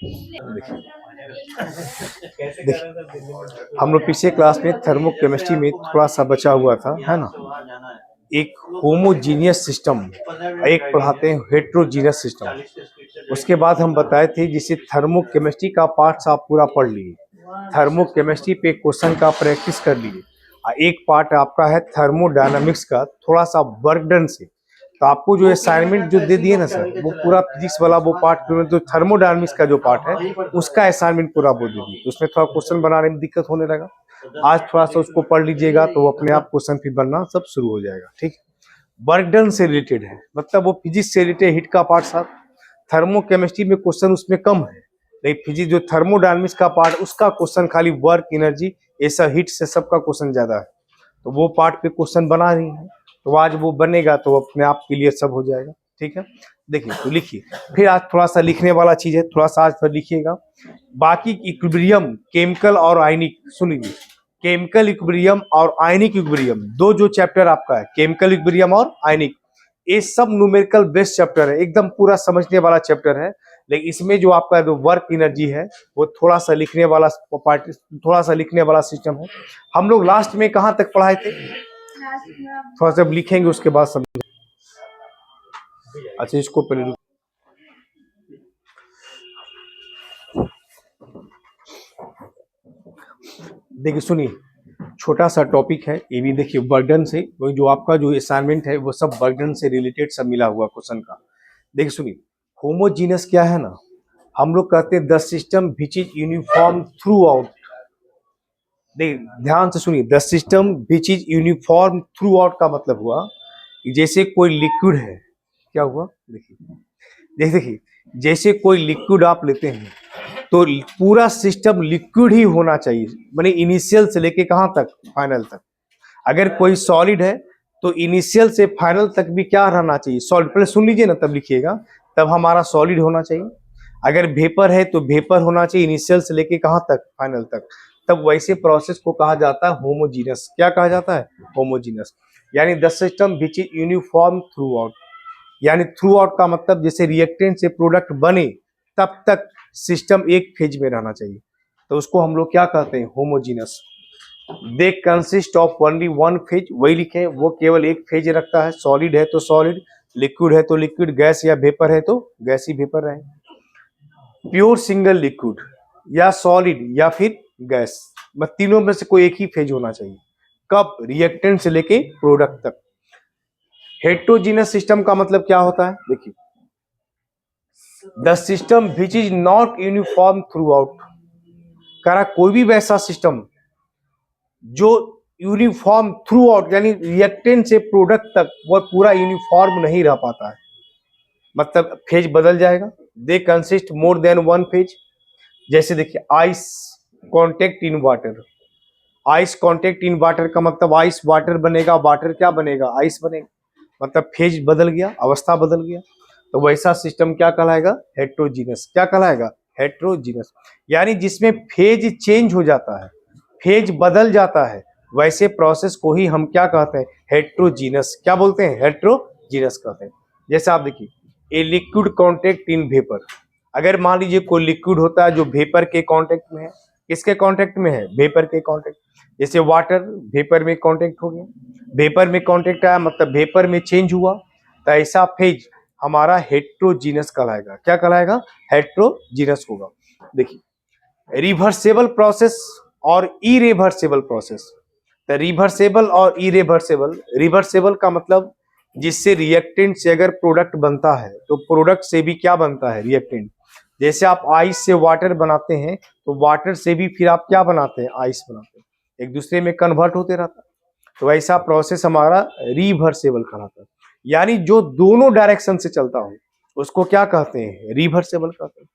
देखिए हम लोग पिछले क्लास में थर्मोकेमिस्ट्री में थोड़ा सा बचा हुआ था, है ना। एक होमोजीनियस सिस्टम, एक पढ़ाते हैं हेट्रोजीनियस सिस्टम। उसके बाद हम बताए थे जिसे थर्मोकेमिस्ट्री का पार्ट आप पूरा पढ़ लिए, थर्मोकेमिस्ट्री पे क्वेश्चन का प्रैक्टिस कर लिए। एक पार्ट आपका है थर्मोडायनामिक्स का, थोड़ा सा वर्क डन से। तो आपको जो असाइनमेंट जो दे दिए ना सर, वो पूरा फिजिक्स वाला वो पार्ट, जो थर्मोडायनामिक्स का जो पार्ट है उसका असाइनमेंट पूरा वो दे दिए। तो उसमें थोड़ा क्वेश्चन बनाने में दिक्कत होने लगा। आज थोड़ा सा उसको पढ़ लीजिएगा तो वो अपने आप क्वेश्चन फिर बनना सब शुरू हो जाएगा। ठीक, वर्क डन से रिलेटेड है, मतलब वो फिजिक्स से रिलेटेड हिट का पार्ट साथ। थर्मोकेमिस्ट्री में क्वेश्चन उसमें कम है, लेकिन फिजिक्स जो थर्मोडायनामिक्स का पार्ट उसका क्वेश्चन खाली वर्क एनर्जी ऐसा हिट से सबका क्वेश्चन ज्यादा है। तो वो पार्ट पे क्वेश्चन बना रही है, तो आज वो बनेगा तो अपने आप के लिए सब हो जाएगा। ठीक है, देखिए तो लिखिए। फिर आज थोड़ा सा लिखने वाला चीज है, थोड़ा सा आज फिर लिखिएगा। बाकी इक्विलिब्रियम, केमिकल और आयनिक, सुन लीजिए, केमिकल इक्विलिब्रियम और आयनिक इक्विलिब्रियम, दो जो चैप्टर आपका है, केमिकल इक्विलिब्रियम और आयनिक, ये सब न्यूमेरिकल बेस्ड चैप्टर है, एकदम पूरा समझने वाला चैप्टर है। लेकिन इसमें जो आपका जो वर्क एनर्जी है वो थोड़ा सा लिखने वाला पार्ट, थोड़ा सा लिखने वाला सिस्टम है। हम लोग लास्ट में कहाँ तक पढ़ाए थे, थोड़ा सा लिखेंगे उसके बाद समझेंगे। अच्छा इसको पहले देखिए, सुनिए, छोटा सा टॉपिक है ये भी। देखिए बर्डन से, जो आपका जो असाइनमेंट है वो सब बर्डन से रिलेटेड सब मिला हुआ क्वेश्चन का। देखिए सुनिए, होमोजीनस क्या है ना, हम लोग कहते हैं the system which is uniform through out. देखिए ध्यान से सुनिए, the system which is uniform through out का मतलब हुआ कि जैसे कोई लिक्विड है, क्या हुआ, देखिए देखिए, जैसे कोई लिक्विड आप लेते हैं तो पूरा सिस्टम लिक्विड ही होना चाहिए, माने इनिशियल से लेके कहां तक, फाइनल तक। अगर कोई सॉलिड है तो इनिशियल से फाइनल तक भी क्या रहना चाहिए, सॉलिड। पहले सुन लीजिए ना तब लिखिएगा, तब हमारा सॉलिड होना चाहिए। अगर वेपर है तो वेपर होना चाहिए इनिशियल से लेके कहां तक, फाइनल तक। तब वैसे प्रोसेस को कहा जाता है होमोजीनस। क्या कहा जाता है, होमोजीनस। यानी the system which is uniform through out, यानी थ्रू आउट का मतलब जैसे रिएक्टेंट से प्रोडक्ट बने तब तक सिस्टम एक फेज में रहना चाहिए, तो उसको हम लोग क्या कहते हैं, homogeneous. They consist of only one phase, वही लिखे, वो केवल एक फेज रखता है। सॉलिड है तो सॉलिड, लिक्विड है तो लिक्विड, गैस या वेपर है तो गैस ही वेपर रहे। प्योर सिंगल लिक्विड या सॉलिड या फिर गैस, मतलब तीनों में से कोई एक ही फेज होना चाहिए। कब, रिएक्टेंट से लेके प्रोडक्ट तक। हेट्रोजीनस सिस्टम का मतलब क्या होता है, देखिए, the system which is not uniform through out. कह रहा कोई भी वैसा सिस्टम जो यूनिफॉर्म थ्रू आउट, यानी रिएक्टेंट से प्रोडक्ट तक वह पूरा यूनिफॉर्म नहीं रह पाता है, मतलब फेज बदल जाएगा। They consist more than one phase. जैसे देखिए, ice contact in water, ice contact in water का मतलब आइस वाटर बनेगा, वाटर क्या बनेगा, आइस बनेगा, मतलब फेज बदल गया, अवस्था बदल गया। तो वैसा सिस्टम क्या कहलाएगा, हेट्रोजीनस। क्या कहलाएगा, हेट्रोजीनस। यानी जिसमें फेज चेंज हो जाता है, फेज बदल जाता है, वैसे प्रोसेस को ही हम क्या कहते हैं, हेट्रोजीनस। क्या बोलते हैं, हेट्रोजीनस कहते हैं। जैसे आप देखिए, a liquid contact in vapour. अगर मान लीजिए कोई लिक्विड होता है जो वेपर के कांटेक्ट में है, किसके कांटेक्ट में है, वेपर के कांटेक्ट। जैसे वाटर वेपर में कांटेक्ट हो गया, वेपर में कांटेक्ट आया मतलब वेपर में चेंज हुआ, तो ऐसा फेज हमारा हेट्रोजीनस कहलाएगा। क्या कहलाएगा, हेट्रोजीनस होगा। देखिए, रिवर्सेबल प्रोसेस और इरिवर्सेबल प्रोसेस। तो रिवर्सेबल और इरिवर्सेबल, रिवर्सेबल का मतलब जिससे रिएक्टेंट से अगर प्रोडक्ट बनता है तो प्रोडक्ट से भी क्या बनता है, रिएक्टेंट। जैसे आप आइस से वाटर बनाते हैं तो वाटर से भी फिर आप क्या बनाते हैं, आइस बनाते हैं, एक दूसरे में कन्वर्ट होते रहता है। तो ऐसा प्रोसेस हमारा रिवर्सेबल कहलाता है। यानी जो दोनों डायरेक्शन से चलता हो उसको क्या कहते हैं, रिवर्सेबल कहते हैं।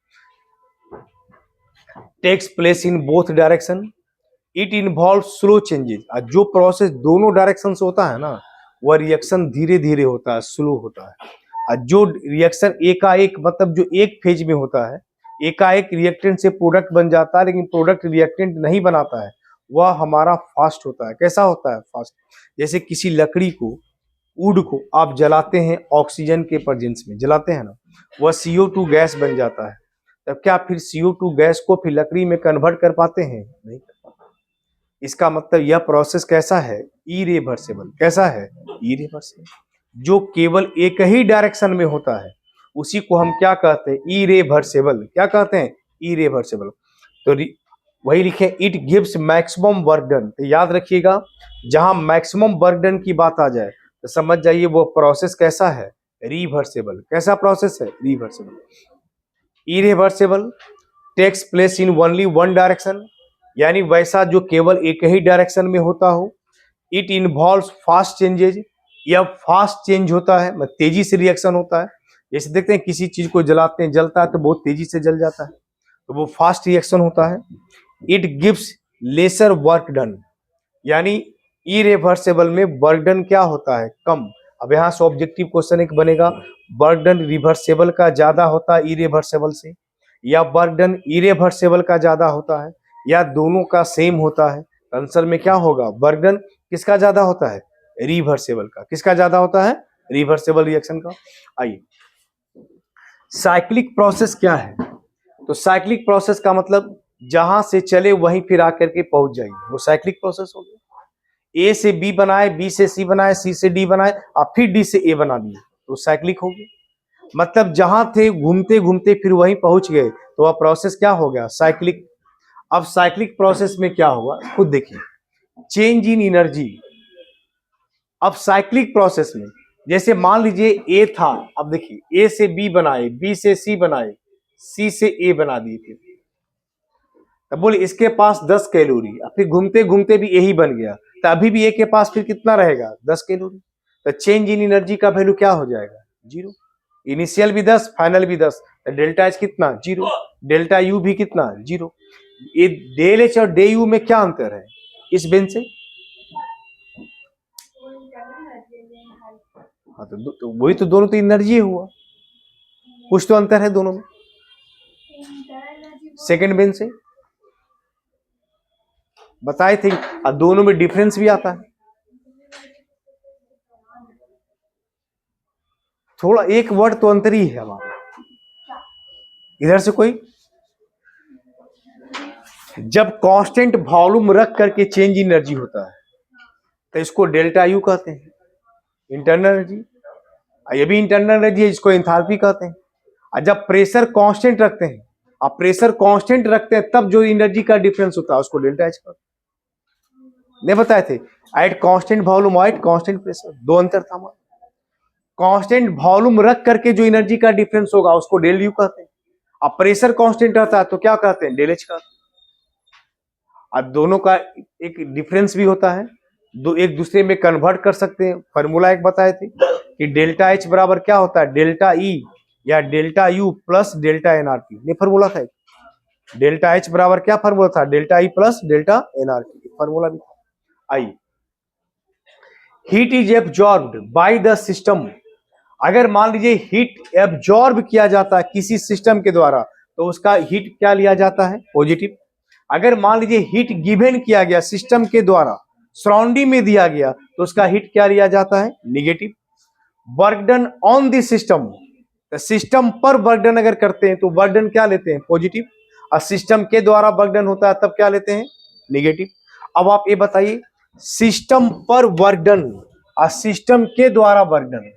Takes place in both direction, it involve slow changes. जो प्रोसेस दोनों डायरेक्शन से होता है ना, वह रिएक्शन धीरे धीरे होता है, स्लो होता है। और जो रिएक्शन एकाएक, मतलब जो एक फेज में होता है, एकाएक रिएक्टेंट से प्रोडक्ट बन जाता है लेकिन प्रोडक्ट रिएक्टेंट नहीं बनाता है, वह हमारा फास्ट होता है। कैसा होता है, फास्ट। जैसे किसी लकड़ी को, वुड को आप जलाते हैं ऑक्सीजन के प्रेजेंस में, जलाते हैं ना, वह CO2 गैस बन जाता है। तब क्या फिर CO2 गैस को फिर लकड़ी में कन्वर्ट कर पाते हैं? नहीं कर पाते। इसका मतलब यह प्रोसेस कैसा है? इरिवर्सिबल। कैसा है? इरिवर्सिबल। जो केवल एक ही डायरेक्शन में होता है उसी को हम क्या कहते हैं? इरिवर्सिबल। क्या कहते हैं? इरिवर्सिबल। तो वही लिखे, it gives maximum work done. तो याद रखिएगा, जहां मैक्सिमम वर्क डन की बात आ जाए तो समझ जाइए वो प्रोसेस कैसा है? रिवर्सिबल। कैसा प्रोसेस है? Reversible. Irreversible takes place in only one direction, यानी वैसा जो केवल एक ही डायरेक्शन में होता हो। इट इन्वॉल्व्स फास्ट चेंजेज, यह फास्ट चेंज होता है, मतलब तेजी से रिएक्शन होता है। जैसे देखते हैं किसी चीज को जलाते हैं, जलता है तो बहुत तेजी से जल जाता है, तो वो फास्ट रिएक्शन होता है। It gives lesser work done, यानी इरिवर्सिबल में वर्क डन क्या होता है? कम। अब यहाँ से ऑब्जेक्टिव क्वेश्चन एक बनेगा, वर्क डन रिवर्सिबल का ज्यादा होता है इरिवर्सिबल से, या वर्क डन इरिवर्सिबल का ज्यादा होता है, या दोनों का सेम होता है? आंसर में क्या होगा? वर्क डन किसका ज्यादा होता है? रिवर्सिबल का। किसका ज्यादा होता है? रिवर्सिबल रिएक्शन का। आइए, साइक्लिक प्रोसेस क्या है? तो साइक्लिक प्रोसेस का मतलब जहां से चले वहीं फिर आकर के पहुंच जाइए, वो साइक्लिक प्रोसेस हो गया। ए से बी बनाए, बी से सी बनाए, सी से डी बनाए और फिर डी से ए बना दिए, तो साइक्लिक हो गया। मतलब जहां थे घूमते घूमते फिर वहीं पहुंच गए, तो वह प्रोसेस क्या हो गया? साइक्लिक। अब साइक्लिक प्रोसेस में क्या होगा खुद देखिए, चेंज इन एनर्जी। अब साइक्लिक प्रोसेस में जैसे मान लीजिए ए था, अब देखिए ए से बी बनाए, बी से सी बनाए, सी से ए बना दिए, फिर तब बोले इसके पास 10 कैलोरी, अब फिर घूमते घूमते भी यही बन गया, तो अभी भी ए के पास फिर कितना रहेगा? 10 कैलोरी। तो चेंज इन एनर्जी का वैल्यू क्या हो जाएगा? 0। इनिशियल भी 10, फाइनल भी 10, तो डेल्टा एच कितना? 0। डेल्टा यू भी कितना? 0। ये डेल एच और डे यू में क्या अंतर है इस बेंच से? हाँ, तो वही तो, दोनों तो एनर्जी हुआ, कुछ तो अंतर है दोनों में। सेकंड बेंच से बताए थे, और दोनों में डिफरेंस भी आता है थोड़ा, एक वर्ड तो अंतर ही है हमारा। इधर से कोई, जब कांस्टेंट वॉल्यूम रख करके चेंज एनर्जी होता है तो इसको डेल्टा यू कहते हैं, इंटरनल एनर्जी। ये भी इंटरनल एनर्जी है, इसको एंथैल्पी कहते हैं। और जब प्रेशर कांस्टेंट रखते हैं, आप प्रेशर कांस्टेंट रखते हैं तब जो एनर्जी का डिफरेंस होता है उसको डेल्टा एच कहते हैं। नहीं बताए थे? At constant volume at constant pressure, दो अंतर था हमारा। कांस्टेंट वॉल्यूम रख करके जो एनर्जी का डिफरेंस होगा उसको डेल यू कहते हैं। अब प्रेशर कांस्टेंट रहता है तो क्या कहते हैं? डेल एच कहते हैं। अब दोनों का एक डिफरेंस भी होता है, दो एक दूसरे में कन्वर्ट कर सकते हैं। फॉर्मूला एक बताए थे कि डेल्टा एच बराबर क्या होता है? डेल्टा ई या delta U plus delta NRT. ये फॉर्मूला था। डेल्टा एच बराबर क्या फॉर्मूला था? Delta E plus delta NRT formula भी था। I, heat is absorbed by the system. अगर मान लीजिए हीट एब्जॉर्ब किया जाता है किसी सिस्टम के द्वारा तो उसका हीट क्या लिया जाता है? पॉजिटिव। अगर मान लीजिए हीट गिवन किया गया सिस्टम के द्वारा, सराउंडिंग में दिया गया, तो उसका हीट क्या लिया जाता है? Negative. Work done on the system, तो सिस्टम पर वर्क डन अगर करते हैं तो वर्क डन क्या लेते हैं? पॉजिटिव। और सिस्टम के द्वारा वर्क डन होता है तब क्या लेते हैं? निगेटिव। अब आप ये बताइए, सिस्टम पर वर्क डन और सिस्टम के द्वारा वर्क डन,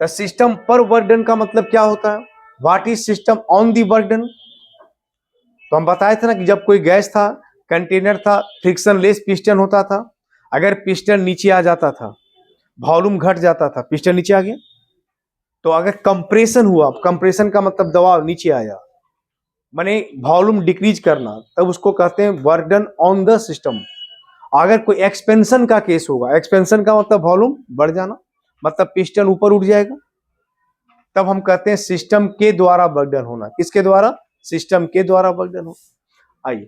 तो सिस्टम पर वर्क डन का मतलब क्या होता है? What is system on the work done? तो हम बताए थे ना कि जब कोई गैस था, कंटेनर था, फ्रिक्शन लेस पिस्टन होता था, अगर पिस्टन नीचे आ जाता था, वॉल्यूम घट जाता था, पिस्टन नीचे आ गया, तो अगर कंप्रेशन हुआ, कंप्रेशन का मतलब दबाव नीचे आया, माने वॉल्यूम डिक्रीज करना, तब उसको कहते हैं work done on the system. अगर कोई एक्सपेंशन का केस होगा, एक्सपेंशन का मतलब वॉल्यूम बढ़ जाना, मतलब पिस्टन ऊपर उठ जाएगा, तब हम कहते हैं सिस्टम के द्वारा वर्क डन होना। किसके द्वारा? सिस्टम के द्वारा वर्क डन हो। आइए,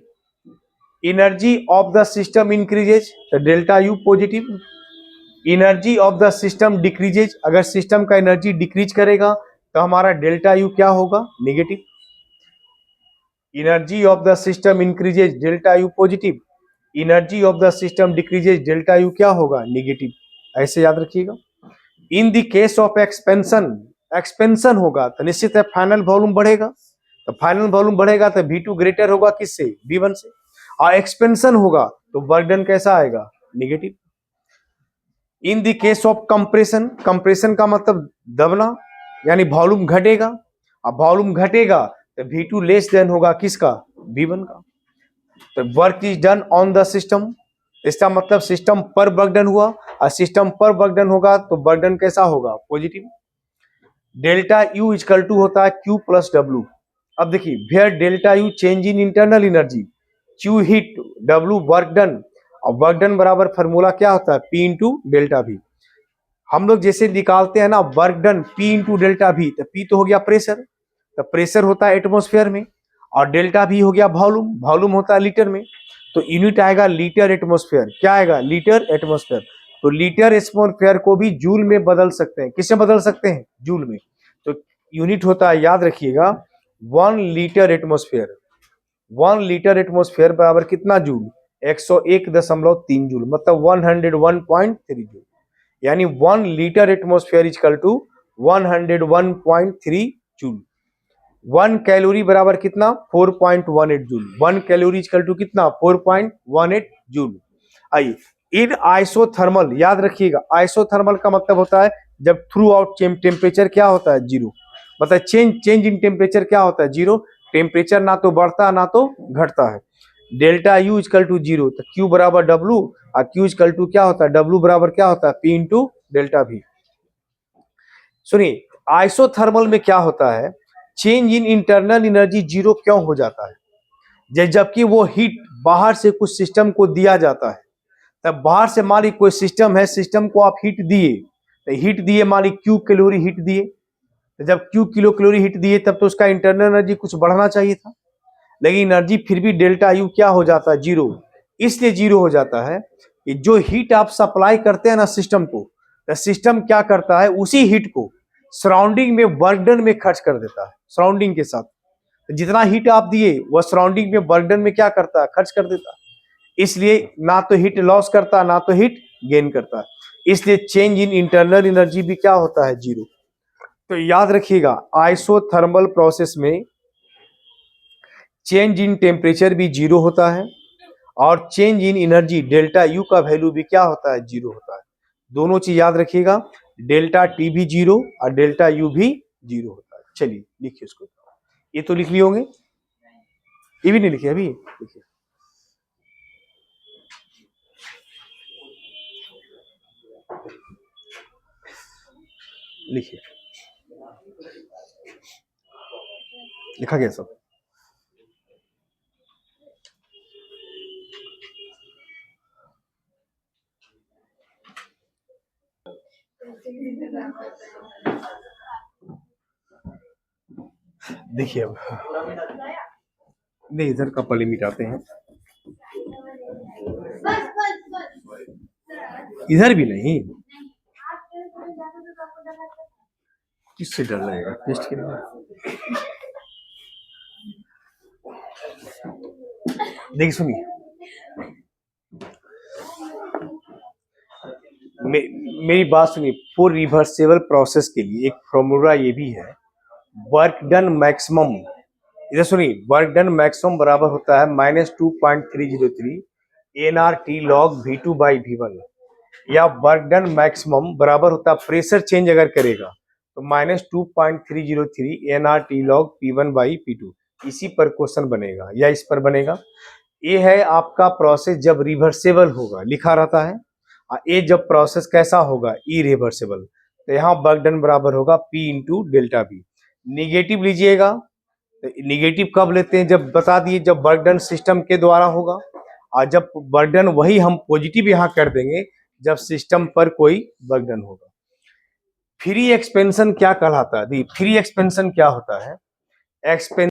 energy of the system increases, तो delta U positive. Energy of the system decreases, अगर सिस्टम का एनर्जी डिक्रीज करेगा तो हमारा डेल्टा यू क्या होगा? Negative. Energy of the system increases, delta U positive. Energy of the system decreases, delta U क्या होगा? नेगेटिव। ऐसे याद रखिएगा। In the case of expansion, expansion होगा तो निश्चित है फाइनल वॉल्यूम बढ़ेगा, तो फाइनल वॉल्यूम बढ़ेगा तो V2 ग्रेटर होगा किससे, V1 से, और एक्सपेंशन होगा तो बर्डन कैसा आएगा, negative. In the case of compression, compression का मतलब दबना, यानी वॉल्यूम घटेगा, अब वॉल्यूम घटेगा तो V2 लेस देन होगा किसका, V1 का। तो work is done on the system, इसका मतलब सिस्टम पर बर्डन हुआ, और सिस्टम पर बर्डन होगा तो बर्डन कैसा होगा, positive. Delta U equal to होता है Q प्लस W। अब देखिए where delta U change in internal energy, Q heat, W work done, और वर्क डन बराबर फॉर्मूला क्या होता है, P इंटू डेल्टा V। हम लोग जैसे निकालते हैं ना work done P into delta V, तो P तो हो गया प्रेशर, तो प्रेशर होता है एटमॉस्फेयर में, और डेल्टा V हो गया वॉल्यूम, वॉल्यूम होता है लीटर में, तो यूनिट आएगा लीटर एटमॉस्फेयर, क्या आएगा, लीटर एटमॉस्फेयर। तो लीटर एटमॉस्फेयर को भी जूल में बदल सकते हैं, किससे बदल सकते हैं, जूल में। तो यूनिट होता है, याद रखिएगा, 1 लीटर एटमॉस्फेयर, 1 लीटर एटमॉस्फेयर बराबर कितना जूल, 101.3 जूल, मतलब 101.3 जूल, यानी 1 litre atmosphere equal to 101.3 joule. 1 calorie बराबर कितना, 4.18 जूल, 1 कैलोरी इक्वल टू कितना, 4.18 जूल। आइए इन आइसोथर्मल, याद रखिएगा आइसोथर्मल का मतलब होता है जब थ्रू आउट टेम्परेचर क्या होता है, जीरो, मतलब चेंज इन टेम्परेचर क्या होता है, जीरो, टेम्परेचर ना तो बढ़ता ना तो घटता है। Delta U equal to zero, तो क्यू बराबर डब्लू, और क्यू इक्वल टू क्या होता है, डब्लू बराबर क्या होता है, पी इंटू डेल्टा भी। सुनिए आइसोथर्मल में क्या होता है, change in internal energy zero क्यों हो जाता है, जबकि वो हीट बाहर से कुछ सिस्टम को दिया जाता है। तब बाहर से मान ली कोई सिस्टम है, सिस्टम को आप हीट दिए, तो हीट दिए मान ली क्यू कैलोरी हीट दिए, तो जब क्यू किलो कैलोरी हीट दिए तब तो उसका इंटरनल एनर्जी कुछ बढ़ना चाहिए था, लेकिन एनर्जी फिर भी डेल्टा यू क्या हो जाता है, जीरो। इसलिए जीरो हो जाता है कि जो हीट आप सप्लाई करते हैं ना सिस्टम को, तो सिस्टम क्या करता है, उसी हीट को सराउंडिंग में वर्क डन में खर्च कर देता है, सराउंडिंग के साथ। जितना हीट आप दिए वह सराउंडिंग में वर्क डन में क्या करता है, खर्च कर देता है। इसलिए ना तो हीट लॉस करता ना तो हीट गेन करता, इसलिए चेंज इन इंटरनल एनर्जी भी क्या होता है, जीरो। तो याद रखिएगा आइसोथर्मल प्रोसेस में चेंज इन टेम्परेचर भी जीरो होता है, और change in energy delta U का वैल्यू भी क्या होता है, जीरो होता है। दोनों चीज याद रखिएगा, डेल्टा टी भी जीरो और डेल्टा यू भी जीरो होता है। चलिए लिखिए उसको, ये तो लिख लिए होंगे, ये भी नहीं लिखे अभी, लिखिए। लिखिए, लिखा गया सब। देखिए अब नहीं, इधर का पहले मिटाते हैं, इधर भी नहीं, किससे डर लगेगा टेस्ट के लिए। देखिए सुनिए, मेरी बात सुनिए, फॉर रिवर्सेबल प्रोसेस के लिए एक फॉर्मूला ये भी है, वर्क डन मैक्सिमम, इधर सुनिए, वर्क डन मैक्सिमम बराबर होता है -2.303 NRT log V2 by V1, या वर्क डन मैक्सिमम बराबर होता है, प्रेशर चेंज अगर करेगा तो -2.303 NRT log P1 by P2, इसी पर क्वेश्चन बनेगा या इस पर बनेगा। ये है आपका प्रोसेस जब रिवर्सेबल होगा, लिखा रहता है, और ये जब प्रोसेस कैसा होगा, इरिवर्सेबल, तो यहाँ वर्क डन बराबर होगा P into delta B. Negative लीजिएगा, तो निगेटिव कब लेते हैं, जब बता दिए जब वर्क डन सिस्टम के द्वारा होगा, और जब वर्क डन वही हम पॉजिटिव यहाँ कर देंगे जब सिस्टम पर कोई वर्क डन होगा। फ्री एक्सपेंशन क्या कहलाता है, फ्री एक्सपेंशन क्या होता है, एक्सपेंशन